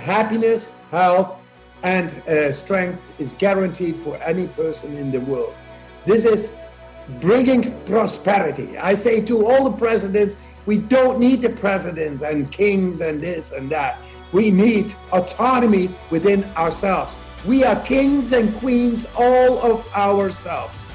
happiness, health, and strength is guaranteed for any person in the world. This is bringing prosperity. I say to all the presidents, we don't need the presidents and kings and this and that. We need autonomy within ourselves. We are kings and queens, all of ourselves.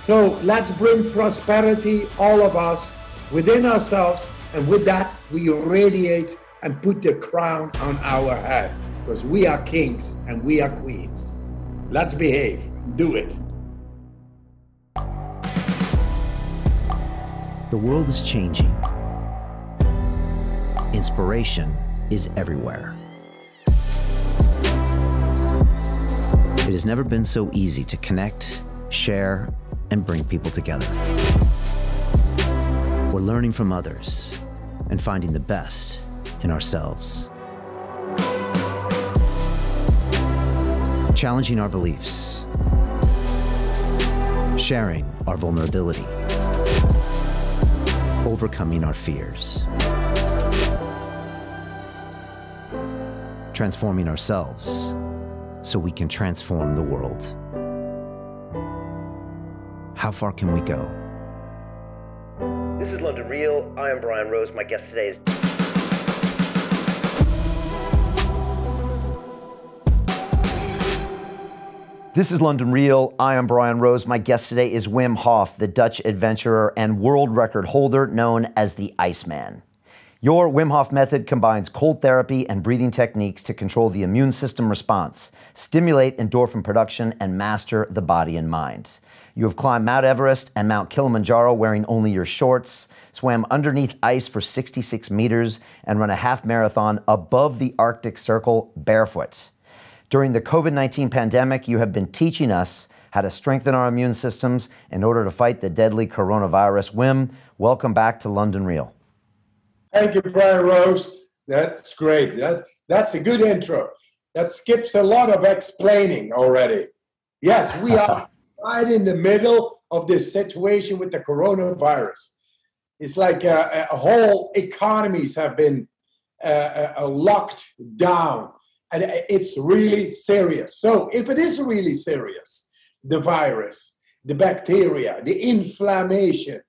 So let's bring prosperity, all of us, within ourselves. And with that, we radiate and put the crown on our head, because we are kings and we are queens. Let's behave. Do it. The world is changing. Inspiration is everywhere. It has never been so easy to connect, share, and bring people together. We're learning from others and finding the best in ourselves. Challenging our beliefs. Sharing our vulnerability. Overcoming our fears. Transforming ourselves so we can transform the world. How far can we go? This is London Real. I am Brian Rose. My guest today is... This is London Real. I am Brian Rose. My guest today is Wim Hof, the Dutch adventurer and world record holder known as the Iceman. Your Wim Hof Method combines cold therapy and breathing techniques to control the immune system response, stimulate endorphin production, and master the body and mind. You have climbed Mount Everest and Mount Kilimanjaro wearing only your shorts, swam underneath ice for 66 meters, and run a half marathon above the Arctic Circle barefoot. During the COVID-19 pandemic, you have been teaching us how to strengthen our immune systems in order to fight the deadly coronavirus. Wim, welcome back to London Real. Thank you, Brian Rose. That's great. That's a good intro. That skips a lot of explaining already. Yes, we are right in the middle of this situation with the coronavirus. It's like a whole economies have been locked down, and it's really serious. So if it is really serious, the virus, the bacteria, the inflammation,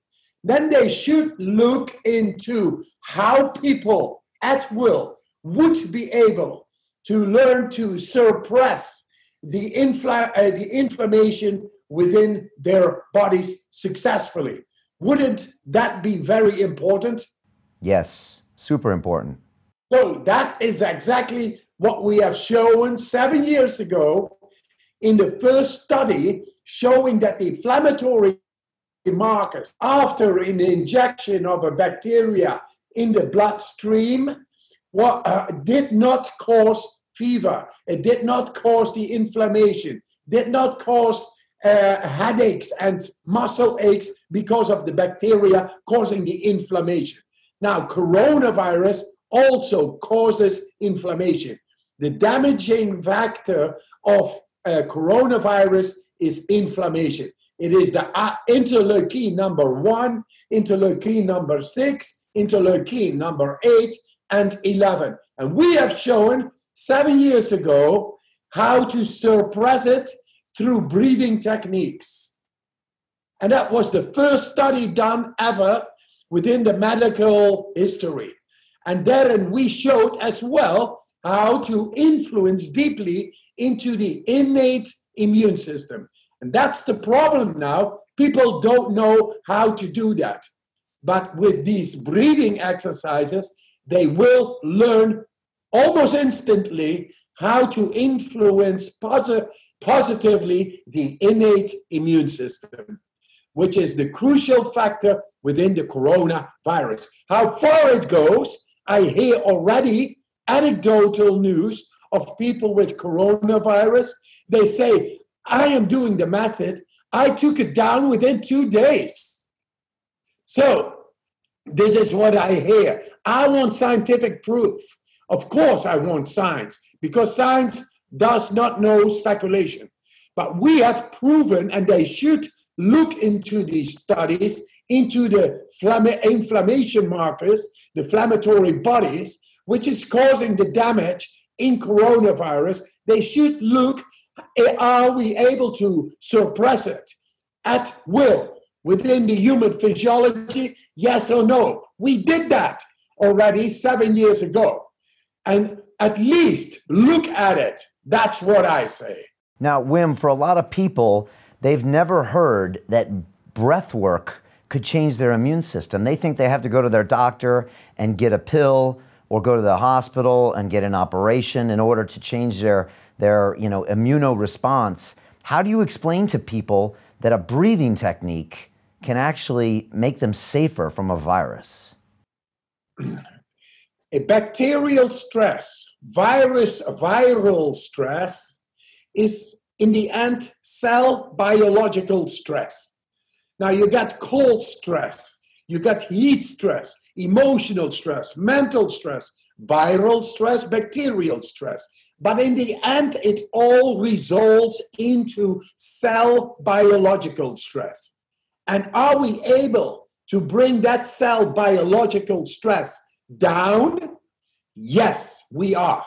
then they should look into how people at will would be able to learn to suppress the inflammation within their bodies successfully. Wouldn't that be very important? Yes, super important. So that is exactly what we have shown 7 years ago in the first study, showing that the inflammatory markers after an injection of a bacteria in the bloodstream did not cause fever. It did not cause the inflammation, did not cause headaches and muscle aches because of the bacteria causing the inflammation. Now, coronavirus also causes inflammation. The damaging factor of coronavirus is inflammation. It is the interleukin number 1, interleukin number 6, interleukin number 8, and 11. And we have shown 7 years ago how to suppress it through breathing techniques. And that was the first study done ever within the medical history. And therein we showed as well how to influence deeply into the innate immune system. And that's the problem now. People don't know how to do that. But with these breathing exercises, they will learn almost instantly how to influence positively the innate immune system, which is the crucial factor within the coronavirus. How far it goes, I hear already anecdotal news of people with coronavirus. They say, I am doing the method. I took it down within 2 days. So this is what I hear. I want scientific proof. Of course I want science, because science does not know speculation. But we have proven, and they should look into these studies, into the inflammation markers, the inflammatory bodies, which is causing the damage in coronavirus, they should look, are we able to suppress it at will within the human physiology? Yes or no? We did that already 7 years ago. And at least look at it. That's what I say. Now, Wim, for a lot of people, they've never heard that breath work could change their immune system. They think they have to go to their doctor and get a pill or go to the hospital and get an operation in order to change their immunoresponse. How do you explain to people that a breathing technique can actually make them safer from a virus? A bacterial stress, viral stress, is in the end cell biological stress. Now you got cold stress, you got heat stress, emotional stress, mental stress, viral stress, bacterial stress. But in the end, it all results into cell biological stress. And are we able to bring that cell biological stress down? Yes, we are.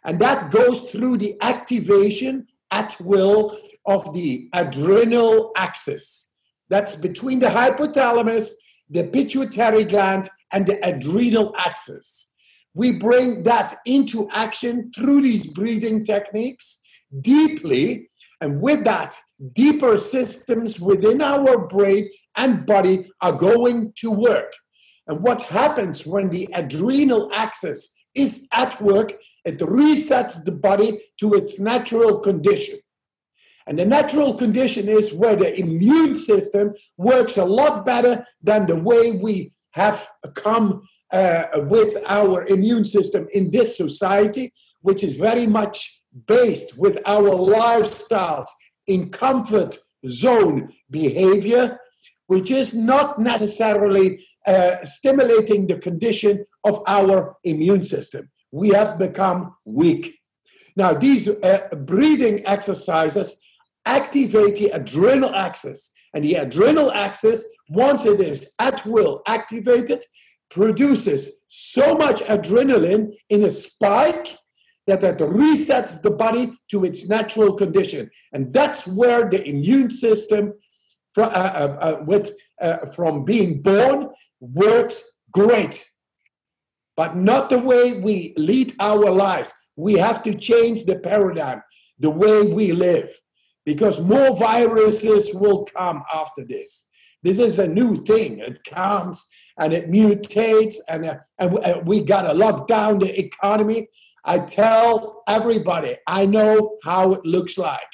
And that goes through the activation at will of the adrenal axis. That's between the hypothalamus, the pituitary gland, and the adrenal axis. We bring that into action through these breathing techniques deeply, and with that, deeper systems within our brain and body are going to work. And what happens when the adrenal axis is at work, it resets the body to its natural condition. And the natural condition is where the immune system works a lot better than the way we have come with our immune system in this society, which is very much based with our lifestyles in comfort zone behavior, which is not necessarily stimulating the condition of our immune system. We have become weak. Now, these breathing exercises activate the adrenal axis. And the adrenal axis, once it is at will activated, produces so much adrenaline in a spike that resets the body to its natural condition. And that's where the immune system, from being born, works great. But not the way we lead our lives. We have to change the paradigm, the way we live, because more viruses will come after this. This is a new thing. It comes and it mutates, and we got to lock down the economy. I tell everybody, I know how it looks like.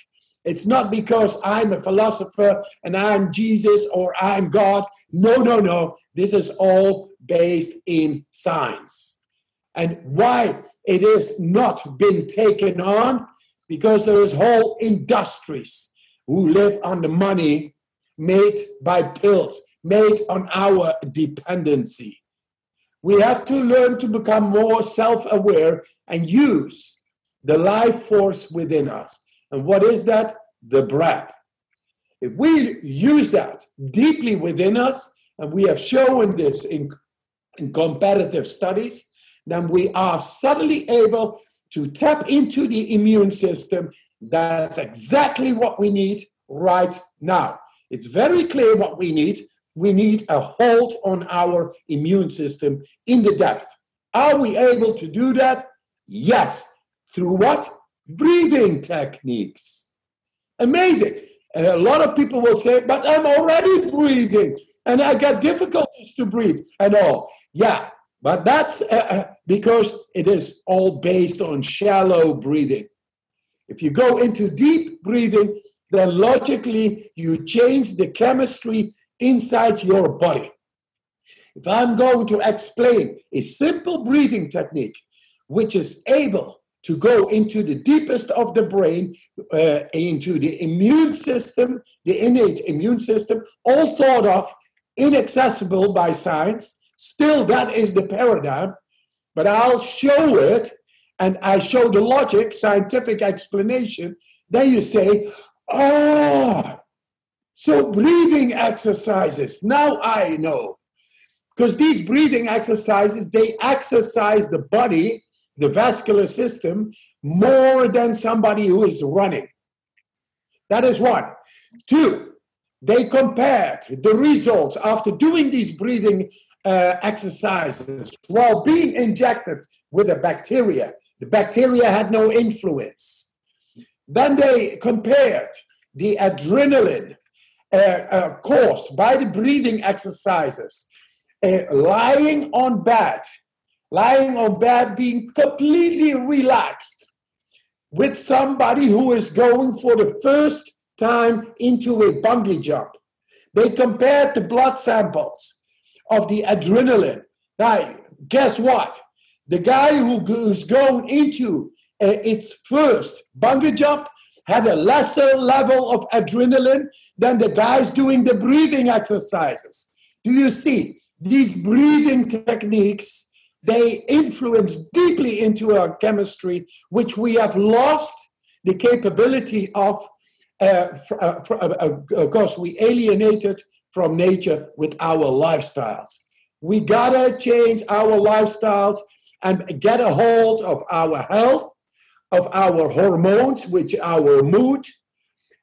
It's not because I'm a philosopher and I'm Jesus or I'm God. No. This is all based in science. And why it has not been taken on? Because there is whole industries who live on the money made by pills, made on our dependency. We have to learn to become more self-aware and use the life force within us. And what is that? The breath. If we use that deeply within us, and we have shown this in comparative studies, then we are suddenly able to tap into the immune system. That's exactly what we need right now. It's very clear what we need. We need a hold on our immune system in the depth. Are we able to do that? Yes. Through what? Breathing techniques. Amazing. And a lot of people will say, but I'm already breathing and I got difficulties to breathe and all. Yeah, but that's because it is all based on shallow breathing. If you go into deep breathing, then logically you change the chemistry inside your body. If I'm going to explain a simple breathing technique, which is able to go into the deepest of the brain, into the immune system, the innate immune system, all thought of, inaccessible by science, still that is the paradigm, but I'll show it, and I show the logic, scientific explanation, then you say, oh, so breathing exercises, now I know. Because these breathing exercises, they exercise the body the vascular system more than somebody who is running. That is one. Two, they compared the results after doing these breathing exercises while being injected with a bacteria. The bacteria had no influence. Then they compared the adrenaline caused by the breathing exercises, lying on bed, being completely relaxed, with somebody who is going for the first time into a bungee jump. They compared the blood samples of the adrenaline. Now, guess what? The guy who's going into its first bungee jump had a lesser level of adrenaline than the guys doing the breathing exercises. Do you see? These breathing techniques, they influence deeply into our chemistry, which we have lost the capability of, because we alienated from nature with our lifestyles. We gotta change our lifestyles and get a hold of our health, of our hormones, which our mood,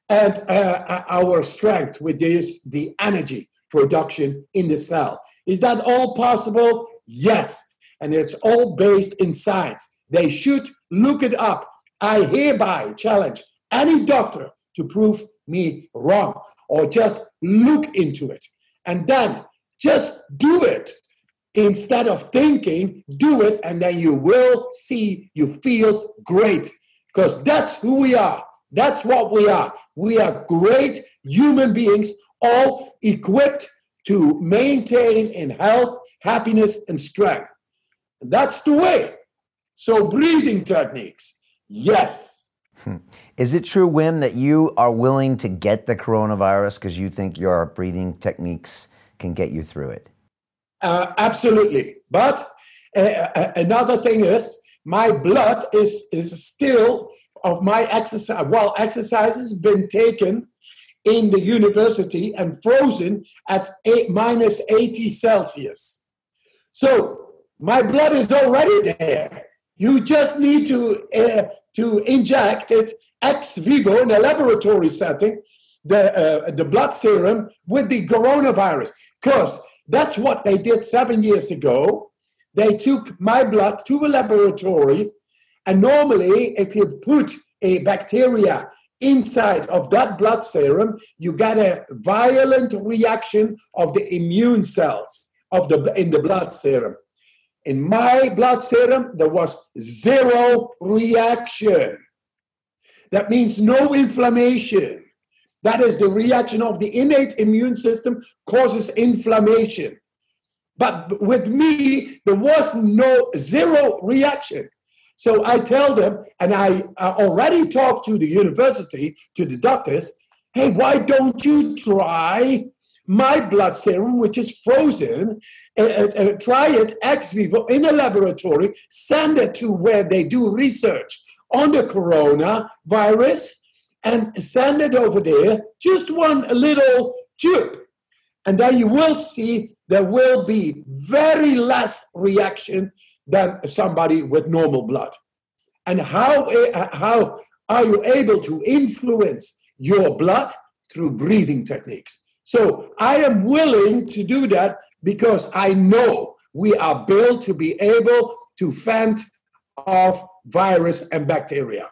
and our strength, which is the energy production in the cell. Is that all possible? Yes. And it's all based in science. They should look it up. I hereby challenge any doctor to prove me wrong, or just look into it. And then just do it. Instead of thinking, do it, and then you will see, you feel great. Because that's who we are. That's what we are. We are great human beings, all equipped to maintain in health, happiness, and strength. And that's the way. So breathing techniques, yes. Is it true, Wim, that you are willing to get the coronavirus because you think your breathing techniques can get you through it? Absolutely. But another thing is, my blood is still of my exercise. Well, exercise has been taken in the university and frozen at minus 80 Celsius. So my blood is already there. You just need to inject it ex vivo in a laboratory setting, the blood serum with the coronavirus. Because that's what they did 7 years ago. They took my blood to a laboratory, and normally if you put a bacteria inside of that blood serum, you get a violent reaction of the immune cells in the blood serum. In my blood serum, there was zero reaction. That means no inflammation. That is the reaction of the innate immune system causes inflammation. But with me, there was zero reaction. So I tell them, and I already talked to the university, to the doctors, hey, why don't you try my blood serum, which is frozen, try it ex vivo in a laboratory, send it to where they do research on the coronavirus, and send it over there, just one little tube. And then you will see there will be very less reaction than somebody with normal blood. And how are you able to influence your blood? Through breathing techniques. So I am willing to do that because I know we are built to be able to fend off virus and bacteria.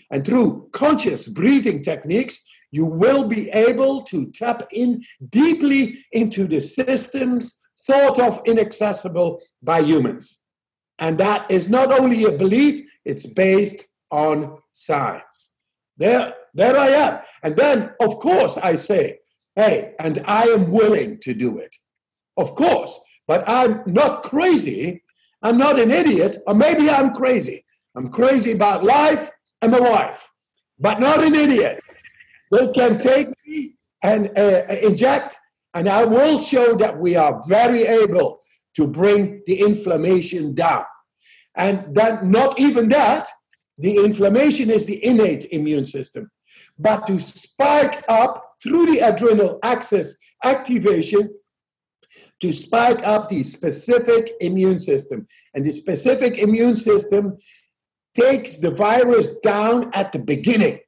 And through conscious breathing techniques, you will be able to tap in deeply into the systems thought of inaccessible by humans. And that is not only a belief, it's based on science. There I am. And then, of course, I say, hey, and I am willing to do it. Of course, but I'm not crazy. I'm not an idiot, or maybe I'm crazy. I'm crazy about life and my wife, but not an idiot. They can take me and inject, and I will show that we are very able to bring the inflammation down. And then not even that, the inflammation is the innate immune system. But to spike up through the adrenal axis activation, to spike up the specific immune system. And the specific immune system takes the virus down at the beginning.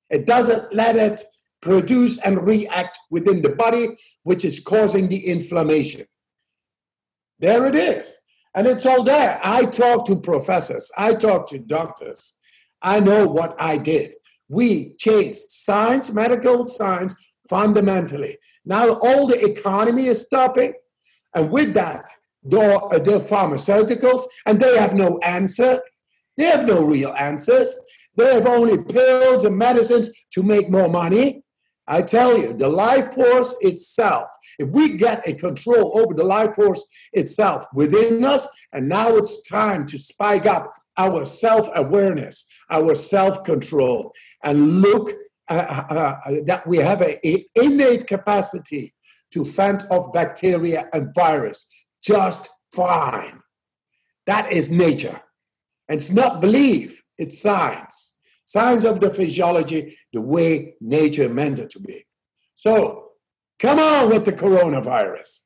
It doesn't let it produce and react within the body, which is causing the inflammation. There it is. And it's all there. I talk to professors. I talk to doctors. I know what I did. We changed science, medical science, fundamentally. Now all the economy is stopping. And with that, the pharmaceuticals, and they have no answer. They have no real answers. They have only pills and medicines to make more money. I tell you, the life force itself, if we get a control over the life force itself within us, and now it's time to spike up our self-awareness, our self-control, and look that we have an innate capacity to fend off bacteria and virus just fine. That is nature. And it's not belief, it's science. Science of the physiology, the way nature meant it to be. So, come on with the coronavirus.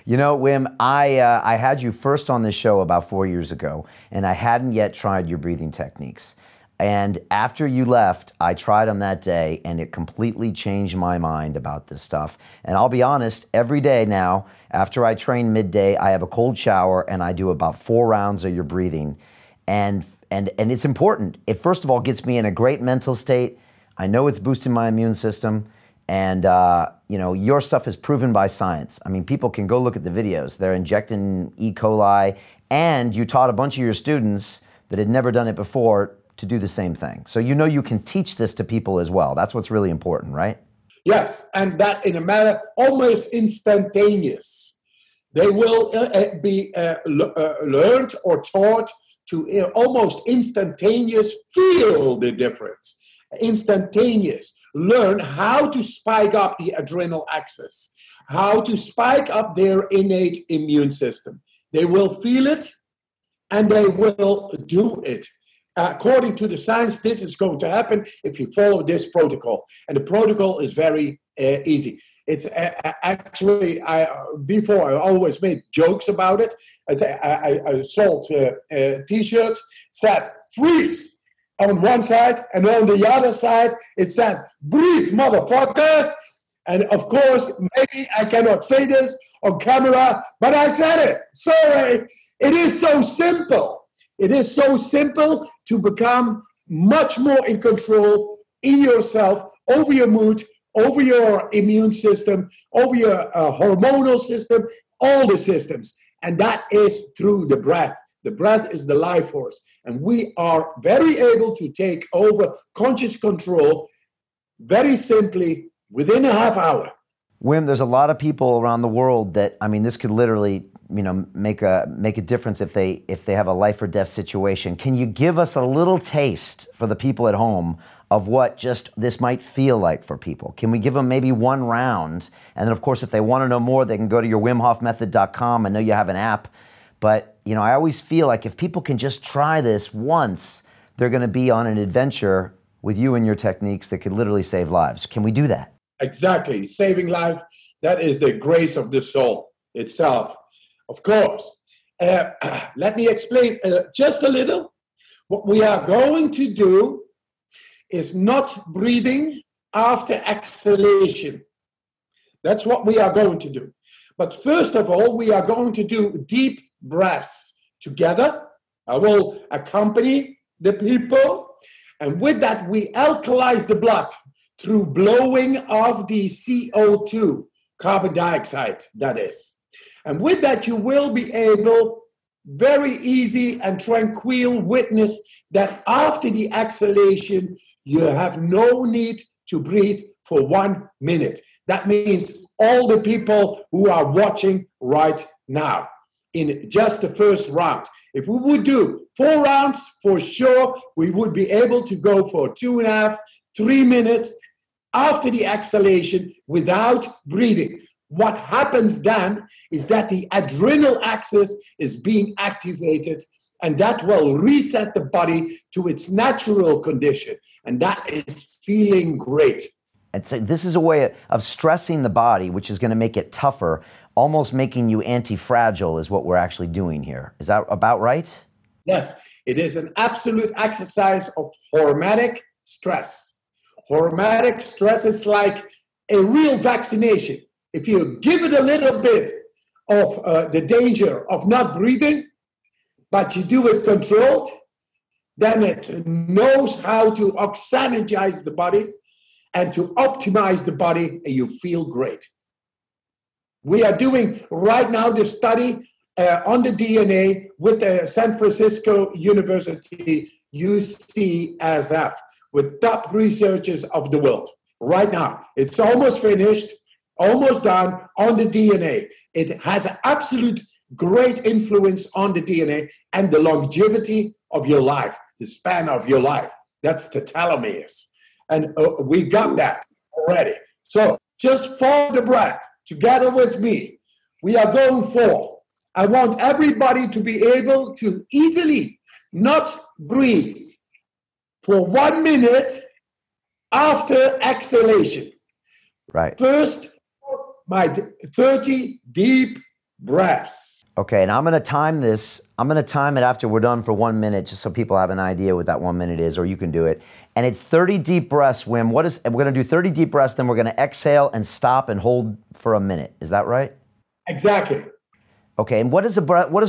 You know, Wim, I had you first on this show about 4 years ago, and I hadn't yet tried your breathing techniques. And after you left, I tried them that day, and it completely changed my mind about this stuff. And I'll be honest, every day now, after I train midday, I have a cold shower, and I do about 4 rounds of your breathing. And it's important. It, first of all, gets me in a great mental state. I know it's boosting my immune system. And, you know, your stuff is proven by science. I mean, people can go look at the videos. They're injecting E. coli. And you taught a bunch of your students that had never done it before to do the same thing. So you know you can teach this to people as well. That's what's really important, right? Yes, and that in a manner almost instantaneous. They will be learned or taught to almost instantaneous feel the difference. Instantaneous. Learn how to spike up the adrenal axis, how to spike up their innate immune system. They will feel it and they will do it. According to the science, this is going to happen if you follow this protocol. And the protocol is very easy. It's actually, before I always made jokes about it. I sold T-shirts, said freeze on one side, and on the other side, it said breathe, motherfucker. And of course, maybe I cannot say this on camera, but I said it. Sorry, it is so simple. It is so simple to become much more in control in yourself, over your mood, over your immune system, over your hormonal system, all the systems. And that is through the breath. The breath is the life force. And we are very able to take over conscious control very simply within a half hour. Wim, there's a lot of people around the world that, I mean, this could literally, you know, make a difference if they have a life or death situation. Can you give us a little taste for the people at home of what just this might feel like for people? Can we give them maybe 1 round? And then, of course, if they want to know more, they can go to your WimHofMethod.com. I know you have an app, but you know, I always feel like if people can just try this once, they're going to be on an adventure with you and your techniques that could literally save lives. Can we do that? Exactly. Saving life, that is the grace of the soul itself. Of course. Let me explain just a little. What we are going to do is not breathing after exhalation. That's what we are going to do. But first of all, we are going to do deep breaths together. I will accompany the people. And with that, we alkalize the blood through blowing of the CO2, carbon dioxide, that is. And with that, you will be able, very easy and tranquil, witness that after the exhalation, you have no need to breathe for 1 minute. That means all the people who are watching right now in just the first round. If we would do 4 rounds, for sure, we would be able to go for 2.5, 3 minutes after the exhalation without breathing. What happens then is that the adrenal axis is being activated, and that will reset the body to its natural condition. And that is feeling great. And so this is a way of stressing the body, which is going to make it tougher, almost making you anti-fragile is what we're actually doing here. Is that about right? Yes, it is an absolute exercise of hormetic stress. Hormetic stress is like a real vaccination. If you give it a little bit of the danger of not breathing, but you do it controlled, then it knows how to oxygenize the body and to optimize the body, and you feel great. We are doing right now the study on the DNA with the San Francisco University UCSF with top researchers of the world. Right now, it's almost finished, almost done on the DNA. It has an absolute great influence on the DNA and the longevity of your life, the span of your life. That's the telomeres. And we got that already. So just follow the breath together with me. We are going for. I want everybody to be able to easily not breathe for 1 minute after exhalation. Right. First, my 30 deep breaths. Okay, and I'm going to time this. I'm going to time it after we're done for 1 minute, just so people have an idea what that 1 minute is, or you can do it. And it's 30 deep breaths, Wim. We're going to do 30 deep breaths, then we're going to exhale and stop and hold for a minute. Is that right? Exactly. Okay, and what does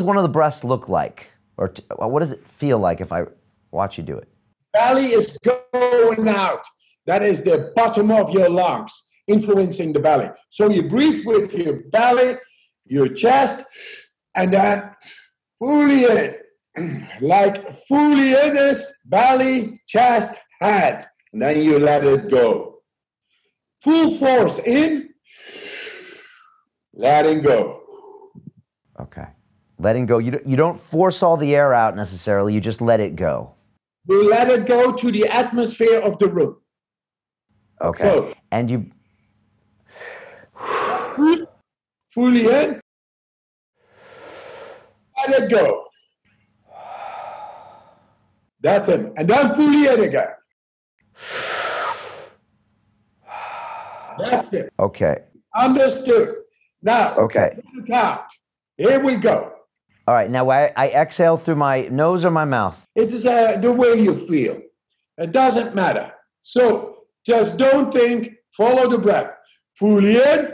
one of the breaths look like? Or what does it feel like if I watch you do it? Belly is going out. That is the bottom of your lungs, influencing the belly. So you breathe with your belly, your chest, and then fully in. Like fully in is belly, chest, head. And then you let it go. Full force in, letting go. Okay. Letting go. You don't force all the air out necessarily. You just let it go. We let it go to the atmosphere of the room. Okay. So, and you... fully in. Let it go. That's it. And then fully in again. That's it. Okay. Understood. Now, okay. Count. Here we go. All right. Now I exhale through my nose or my mouth. It is the way you feel. It doesn't matter. So just don't think. Follow the breath. Fully in.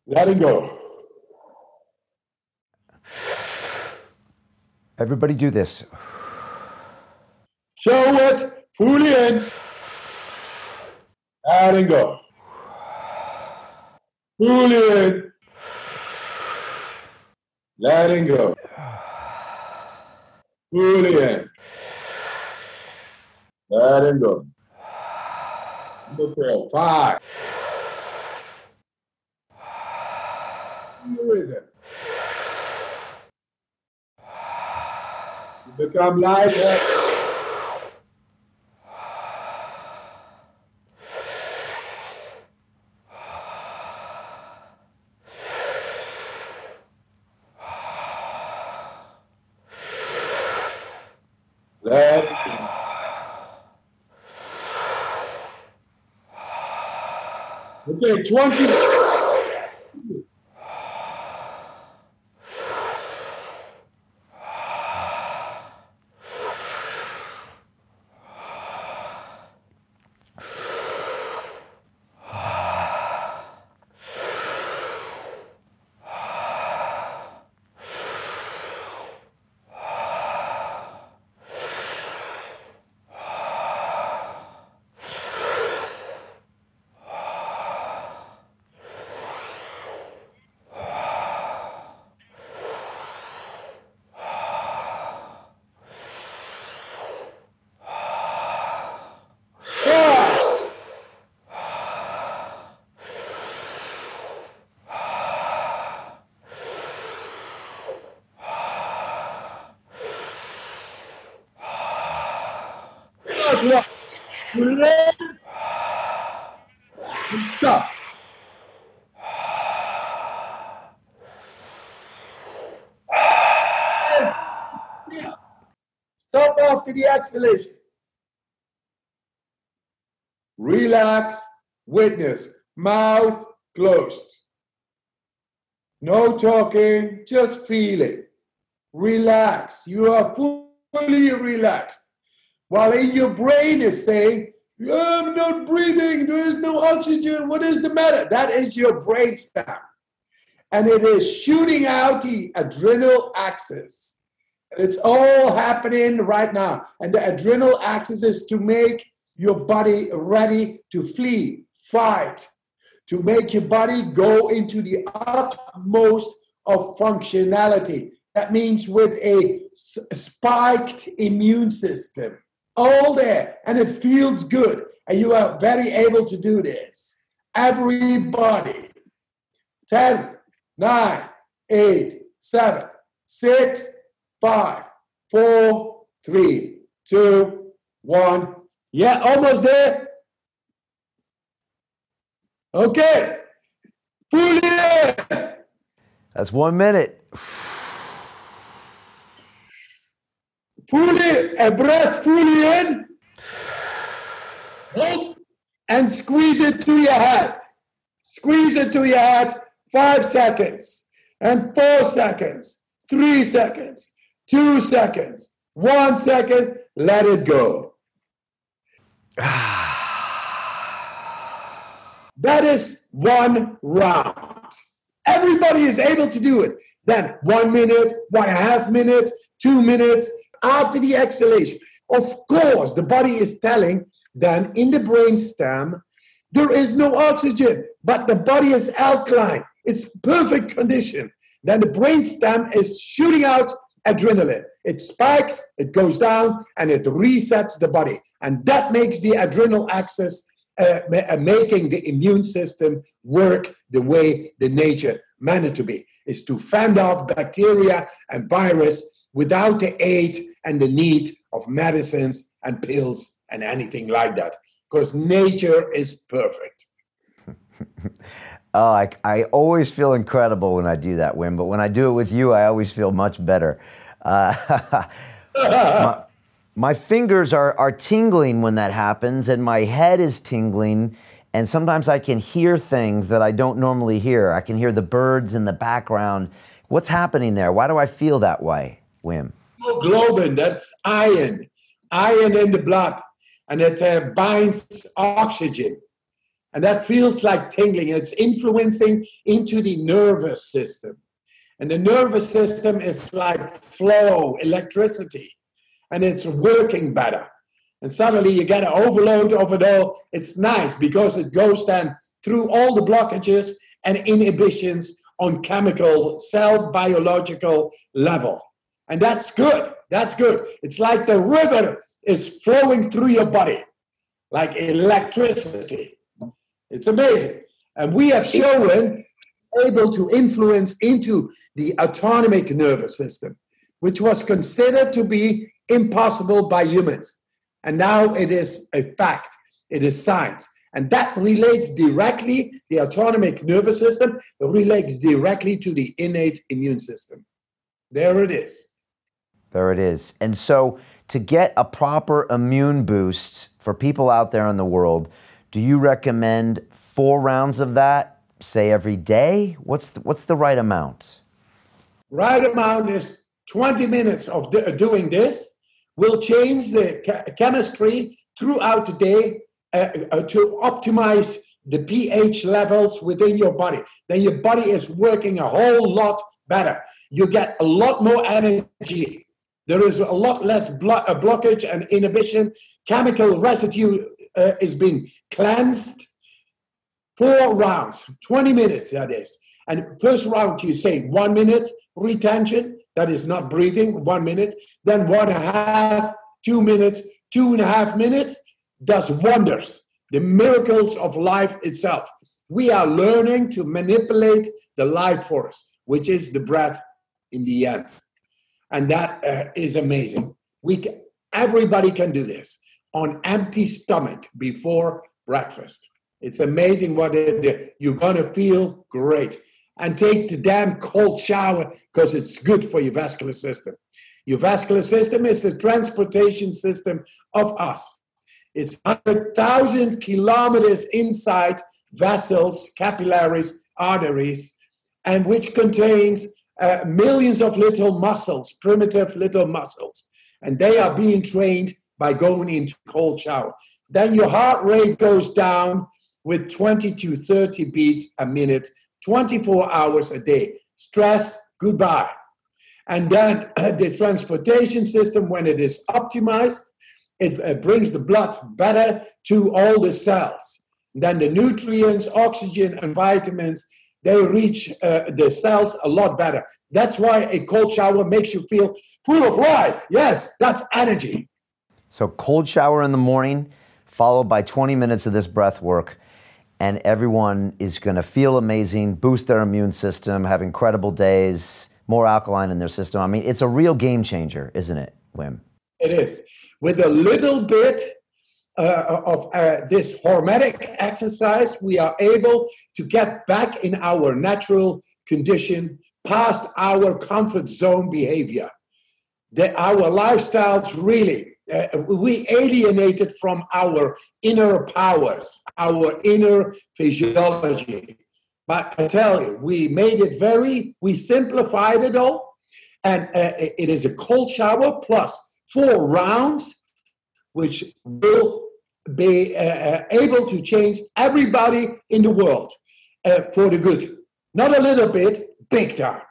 Letting go. Everybody do this. Show it. Fully in. Letting go. Fully in. Letting go. Fully in. Letting go. Okay, 5. You become lighter. Let it go. Okay, 20. Stop. Stop after the exhalation. Relax, witness, mouth closed. No talking, just feel it. Relax. You are fully relaxed. While in your brain is saying, I'm not breathing, there is no oxygen, what is the matter? That is your brainstem. And it is shooting out the adrenal axis. And it's all happening right now. And the adrenal axis is to make your body ready to flee, fight, to make your body go into the utmost of functionality. That means with a spiked immune system. All there, and it feels good. And you are very able to do this. Everybody. 10, 9, 8, 7, 6, 5, 4, 3, 2, 1. Yeah, almost there. Okay. Fully in. That's 1 minute. Fully, a breath fully in. Hold and squeeze it to your head. Squeeze it to your head. 5 seconds. And 4 seconds. 3 seconds. 2 seconds. 1 second. Let it go. That is 1 round. Everybody is able to do it. Then 1 minute, 1.5 minutes, 2 minutes after the exhalation. Of course, the body is telling then in the brainstem, there is no oxygen, but the body is alkaline. It's perfect condition. Then the brainstem is shooting out adrenaline. It spikes, it goes down, and it resets the body. And that makes the adrenal axis, making the immune system work the way the nature meant it to be, is to fend off bacteria and virus without the aid and the need of medicines and pills and anything like that, because nature is perfect. Oh, I always feel incredible when I do that, Wim, but when I do it with you, I always feel much better. My fingers are tingling when that happens, and my head is tingling, and sometimes I can hear things that I don't normally hear. I can hear the birds in the background. What's happening there? Why do I feel that way, Wim? Hemoglobin, that's iron in the blood, and it binds oxygen. And that feels like tingling. It's influencing into the nervous system. And the nervous system is like flow, electricity, and it's working better. And suddenly you get an overload of it all. It's nice because it goes then through all the blockages and inhibitions on chemical, cell biological level. And that's good. That's good. It's like the river is flowing through your body, like electricity. It's amazing. And we have shown able to influence into the autonomic nervous system, which was considered to be impossible by humans. And now it is a fact. It is science. And that relates directly, the autonomic nervous system relates directly to the innate immune system. There it is. There it is. And so to get a proper immune boost for people out there in the world, do you recommend 4 rounds of that, say every day? What's the right amount? Right amount is 20 minutes of doing this will change the chemistry throughout the day to optimize the pH levels within your body. Then your body is working a whole lot better. You get a lot more energy. There is a lot less blockage and inhibition. Chemical residue is being cleansed. 4 rounds, 20 minutes that is. And first round you say 1 minute retention, that is not breathing, 1 minute. Then 1.5, 2 minutes, 2.5 minutes does wonders. The miracles of life itself. We are learning to manipulate the life force, which is the breath in the end. And that is amazing. Everybody can do this on empty stomach before breakfast. It's amazing what you're going to feel great. And take the damn cold shower because it's good for your vascular system. Your vascular system is the transportation system of us. It's 100,000 kilometers inside vessels, capillaries, arteries, and which contains millions of little muscles, primitive little muscles. And they are being trained by going into cold shower. Then your heart rate goes down with 20 to 30 beats a minute, 24 hours a day. Stress, goodbye. And then the transportation system, when it is optimized, it brings the blood better to all the cells. Then the nutrients, oxygen, and vitamins, they reach the cells a lot better. That's why a cold shower makes you feel full of life. Yes, that's energy. So cold shower in the morning, followed by 20 minutes of this breath work, and everyone is going to feel amazing, boost their immune system, have incredible days, more alkaline in their system. I mean, it's a real game changer, isn't it, Wim? It is. With a little bit of this hormetic exercise, we are able to get back in our natural condition, past our comfort zone behavior. Our lifestyles really, we alienated from our inner powers, our inner physiology. But I tell you, we made it we simplified it all. And it is a cold shower plus 4 rounds, which will be able to change everybody in the world for the good. Not a little bit, big time.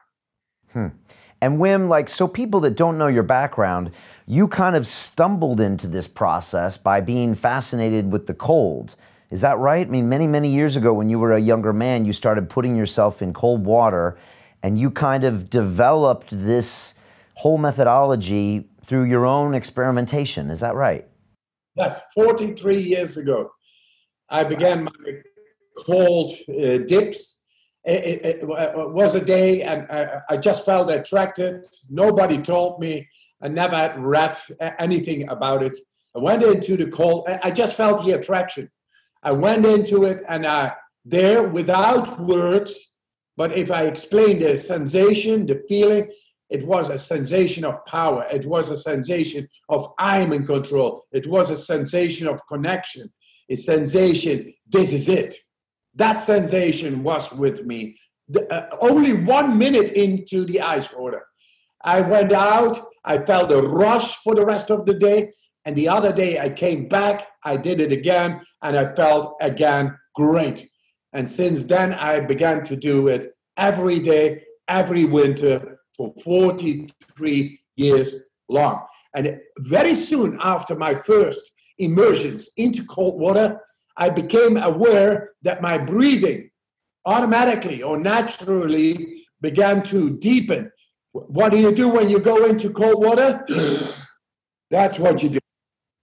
And Wim, so people that don't know your background, you kind of stumbled into this process by being fascinated with the cold. Is that right? I mean, many, many years ago when you were a younger man, you started putting yourself in cold water and you kind of developed this whole methodology through your own experimentation. Is that right? Yes, 43 years ago, I began my cold dips. It was a day and I just felt attracted. Nobody told me. I never had read anything about it. I went into the cold. I just felt the attraction. I went into it and there without words, but if I explain the sensation, the feeling, it was a sensation of power. It was a sensation of I'm in control. It was a sensation of connection. A sensation, this is it. That sensation was with me. Only 1 minute into the ice water. I went out, I felt a rush for the rest of the day. And the other day I came back, I did it again, and I felt again great. And since then, I began to do it every day, every winter, for 43 years long. And very soon after my first immersions into cold water, I became aware that my breathing automatically or naturally began to deepen. What do you do when you go into cold water? That's what you do.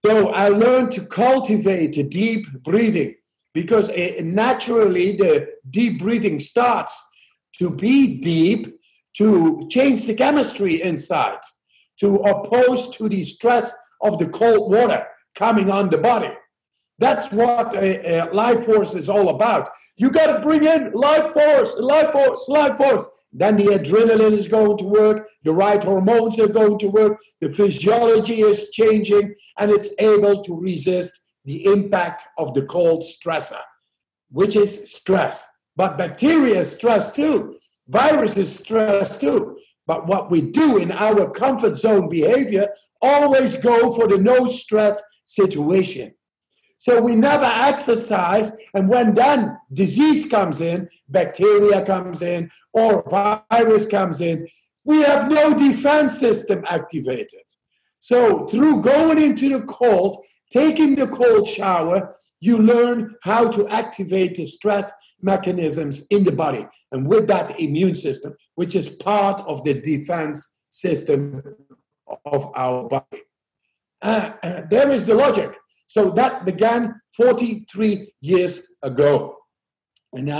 So I learned to cultivate the deep breathing because naturally the deep breathing starts to be deep, to change the chemistry inside, to oppose to the stress of the cold water coming on the body. That's what life force is all about. You got to bring in life force, life force, life force. Then the adrenaline is going to work, the right hormones are going to work, the physiology is changing, and it's able to resist the impact of the cold stressor, which is stress. But bacteria is stress too. Virus is stress too. But what we do in our comfort zone behavior, always go for the no stress situation. So we never exercise, and when then disease comes in, bacteria comes in, or virus comes in, we have no defense system activated. So through going into the cold, taking the cold shower, you learn how to activate the stress mechanisms in the body, and with that immune system, which is part of the defense system of our body. There is the logic. So that began 43 years ago. And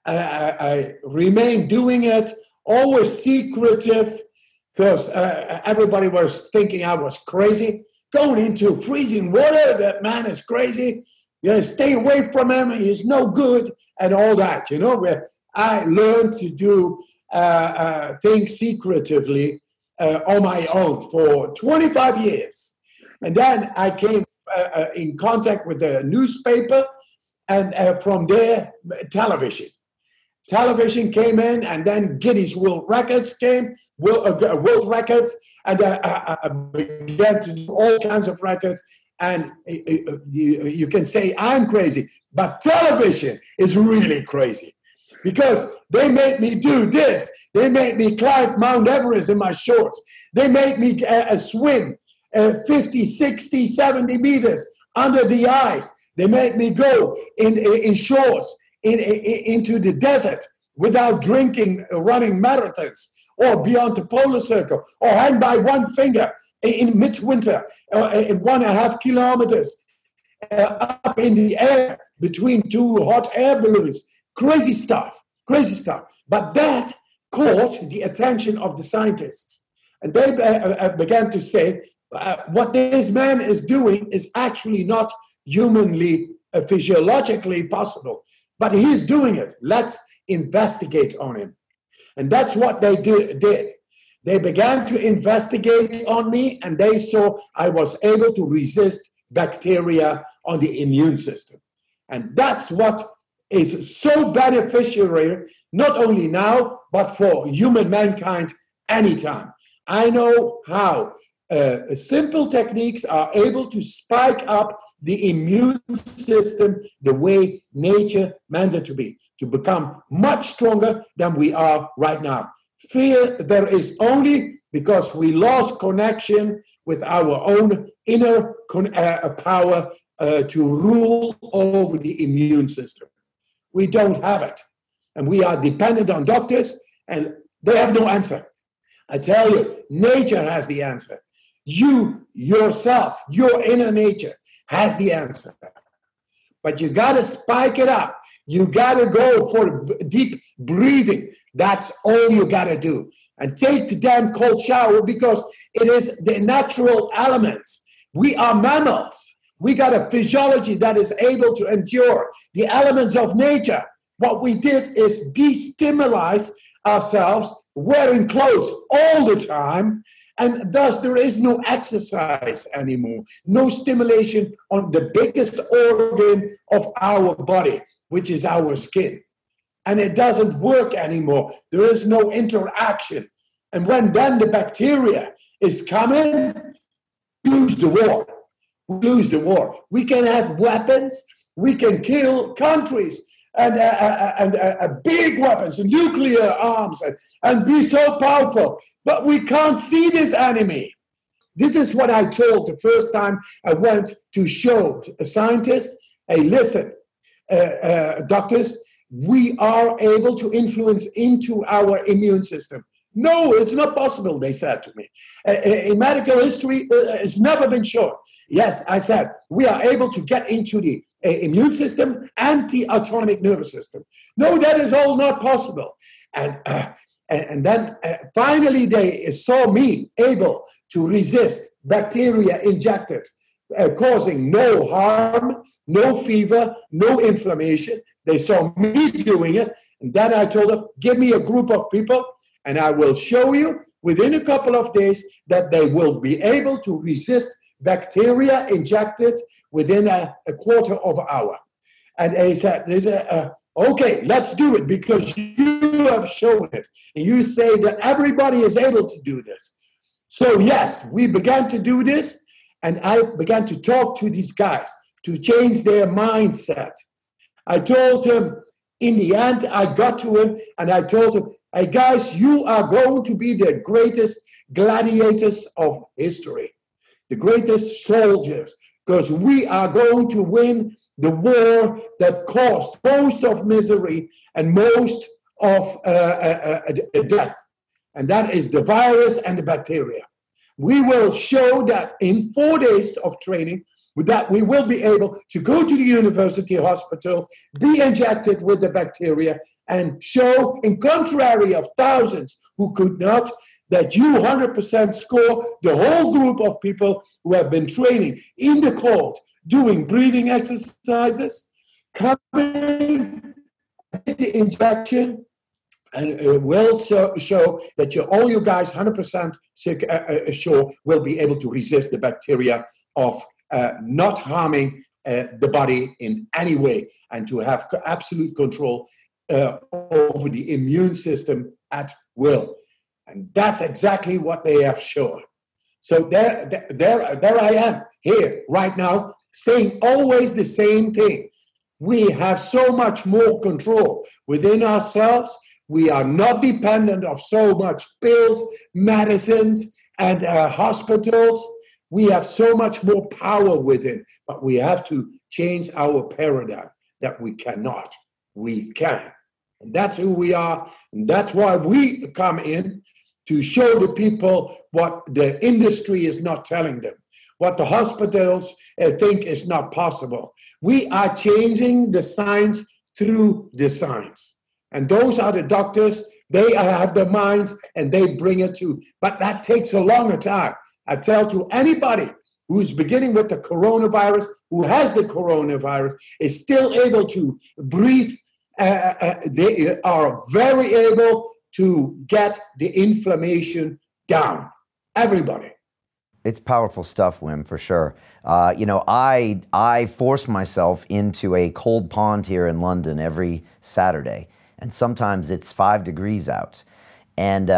I remained doing it, always secretive, because everybody was thinking I was crazy. Going into freezing water, that man is crazy. Stay away from him, he's no good, and all that. Where I learned to do things secretively on my own for 25 years. And then I came in contact with the newspaper, and from there, television. Television came in, and then Guinness World Records came, World Records, and I began to do all kinds of records. And you can say I'm crazy, but television is really crazy, because they made me do this. They made me climb Mount Everest in my shorts. They made me swim 50, 60, 70 meters under the ice. They made me go in shorts into the desert without drinking, running marathons, or beyond the polar circle, or hang by one finger in midwinter, in 1.5 kilometers up in the air between two hot air balloons. Crazy stuff, crazy stuff. But that caught the attention of the scientists. And they began to say, what this man is doing is actually not humanly, physiologically possible. But he's doing it. Let's investigate on him. And that's what they did. They began to investigate on me, and they saw I was able to resist bacteria on the immune system. And that's what is so beneficial, not only now, but for human mankind anytime. I know how simple techniques are able to spike up the immune system the way nature meant it to be, to become much stronger than we are right now. Fear there is only because we lost connection with our own inner power to rule over the immune system. We don't have it. And we are dependent on doctors, and they have no answer. I tell you, nature has the answer. You, yourself, your inner nature has the answer. But you got to spike it up. You got to go for deep breathing. That's all you got to do. And take the damn cold shower, because it is the natural elements. We are mammals. We got a physiology that is able to endure the elements of nature. What we did is destimulate ourselves, wearing clothes all the time, and thus there is no exercise anymore, no stimulation on the biggest organ of our body, which is our skin. And it doesn't work anymore. There is no interaction. And when then the bacteria is coming, we lose the war. We lose the war. We can have weapons. We can kill countries and big weapons and nuclear arms and be so powerful. But we can't see this enemy. This is what I told the first time I went to show scientists, hey, listen, doctors, we are able to influence into our immune system. No, it's not possible, they said to me. In medical history, it's never been shown. Yes, I said, we are able to get into the immune system and the autonomic nervous system. No, that is all not possible. And then finally they saw me able to resist bacteria injected, causing no harm, no fever, no inflammation. They saw me doing it. And then I told them, give me a group of people, and I will show you within a couple of days that they will be able to resist bacteria injected within a quarter of an hour. And they said, okay, let's do it, because you have shown it. And you say that everybody is able to do this. So yes, we began to do this, and I began to talk to these guys to change their mindset. I told them, in the end, I got to him, and I told him, hey guys, you are going to be the greatest gladiators of history, the greatest soldiers, because we are going to win the war that caused most of misery and most of death. And that is the virus and the bacteria. We will show that in 4 days of training, that we will be able to go to the university hospital, be injected with the bacteria, and show, in contrary of thousands who could not, that you 100% score the whole group of people who have been training in the cold, doing breathing exercises, coming with the injection, and it will show that all you guys 100% sure will be able to resist the bacteria of not harming the body in any way, and to have absolute control over the immune system at will. And that's exactly what they have shown. So there I am here right now, saying always the same thing. We have so much more control within ourselves. We are not dependent of so much pills, medicines, and hospitals. We have so much more power within, but we have to change our paradigm that we cannot. We can. And that's who we are. And that's why we come in to show the people what the industry is not telling them, what the hospitals think is not possible. We are changing the science through the science. And those are the doctors. They have the minds and they bring it to. But that takes a longer time. I tell to anybody who's beginning with the coronavirus, who has the coronavirus, is still able to breathe. They are very able to get the inflammation down. Everybody. It's powerful stuff, Wim, for sure. I force myself into a cold pond here in London every Saturday, and sometimes it's 5 degrees out. And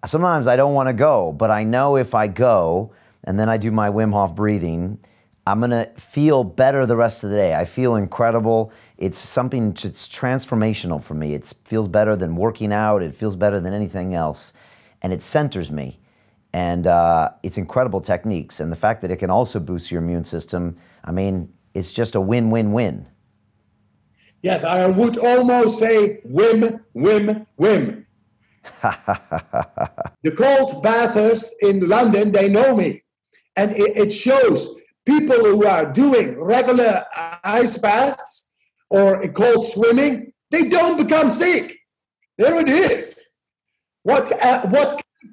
sometimes I don't want to go, but I know if I go and then I do my Wim Hof breathing, I'm going to feel better the rest of the day. I feel incredible. It's something that's transformational for me. It feels better than working out. It feels better than anything else. And it centers me. And it's incredible techniques. And the fact that it can also boost your immune system, I mean, it's just a win-win-win. Yes, I would almost say Wim, Wim, Wim. The cold bathers in London, they know me. And it shows people who are doing regular ice baths or cold swimming, they don't become sick. There it is. What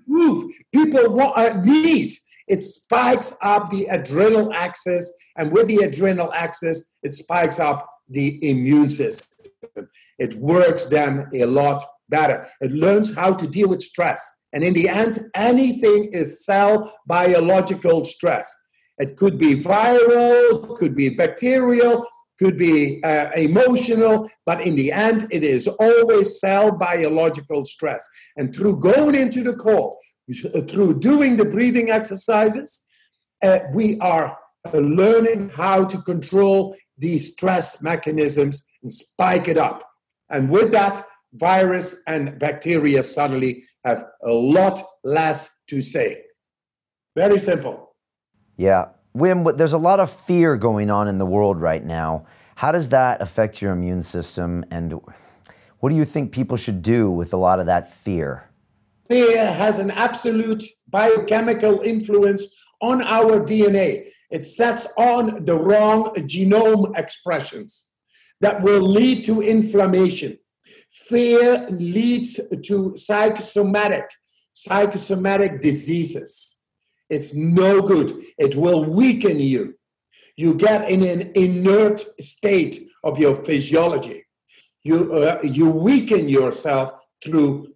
proof people need? It spikes up the adrenal axis, and with the adrenal axis, it spikes up the immune system. It works then a lot better. It learns how to deal with stress. And in the end, anything is cell biological stress. It could be viral, could be bacterial, could be emotional, but in the end, it is always cell biological stress. And through going into the cold, through doing the breathing exercises, we are learning how to control these stress mechanisms and spike it up. And with that, virus and bacteria suddenly have a lot less to say. Very simple. Yeah. Wim, there's a lot of fear going on in the world right now. How does that affect your immune system? And what do you think people should do with a lot of that fear? Fear has an absolute biochemical influence on our DNA. It sets on the wrong genome expressions that will lead to inflammation. Fear leads to psychosomatic diseases. It's no good. It will weaken you. You get in an inert state of your physiology. You weaken yourself through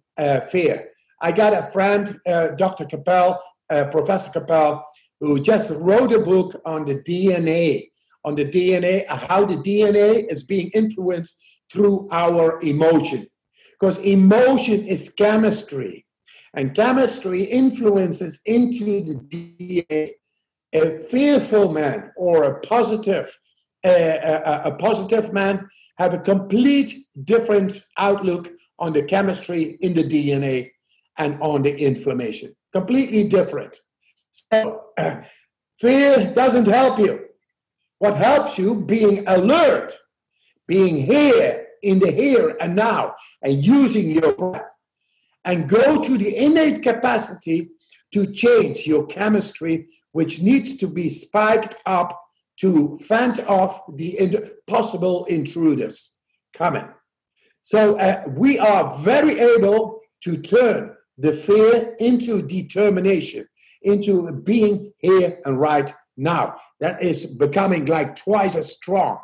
fear. I got a friend, Dr. Capel, Professor Capel, who just wrote a book on the DNA, how the DNA is being influenced through our emotion. Because emotion is chemistry, and chemistry influences into the DNA. A fearful man or a positive man have a complete different outlook on the chemistry in the DNA and on the inflammation. Completely different. So fear doesn't help you. What helps you, being alert, being here in the here and now, and using your breath, and go to the innate capacity to change your chemistry, which needs to be spiked up to fend off the possible intruders coming. So we are very able to turn the fear into determination, into being here and right now. That is becoming like twice as strong.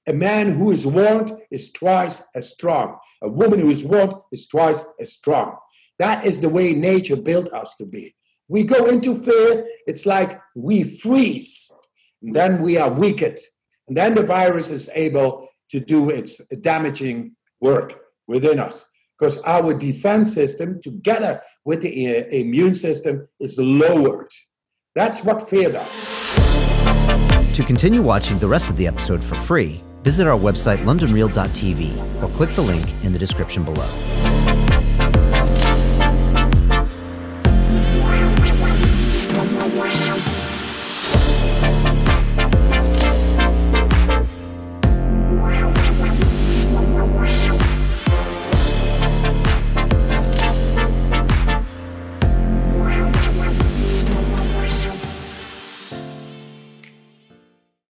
A man who is warned is twice as strong. A woman who is warned is twice as strong. That is the way nature built us to be. We go into fear, it's like we freeze. And then we are weakened. And then the virus is able to do its damaging work within us. Because our defense system, together with the immune system, is lowered. That's what fear does. To continue watching the rest of the episode for free, visit our website londonreal.tv or click the link in the description below.